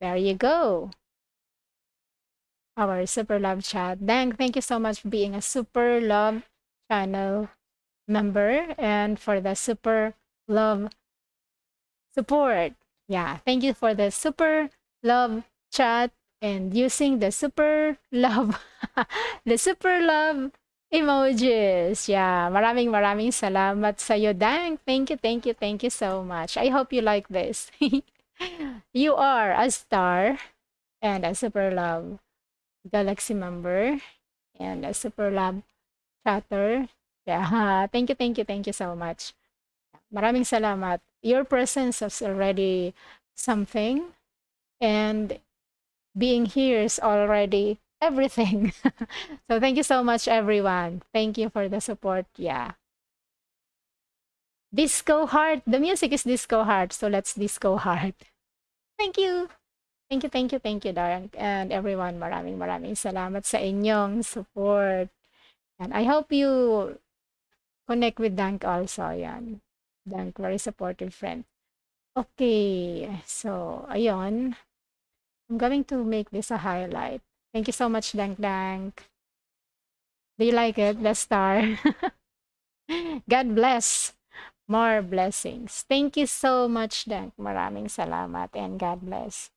There you go. Our Super Love chat. Dank, thank you so much for being a Super Love channel member and for the Super Love support. Yeah, thank you for the Super Love chat and using the Super Love the Super Love emojis. Yeah, maraming salamat sa iyo, Dank. Thank you so much. I hope you like this. You are a star and a Super Love Galaxy member and a Super Love chatter. Yeah, thank you so much. Maraming salamat. Your presence is already something, and being here is already everything. So thank you so much, everyone. Thank you for the support. Yeah. Disco Heart. The music is Disco Heart, so let's Disco Heart. Thank you. Thank you, Darren. And everyone, maraming salamat sa inyong support. And I hope you connect with Dank also. Yan. Dank, very supportive friend. Okay, so ayun. I'm going to make this a highlight. Thank you so much, Dank Dank. Do you like it? The star. God bless. More blessings. Thank you so much, Dank. Maraming salamat and God bless.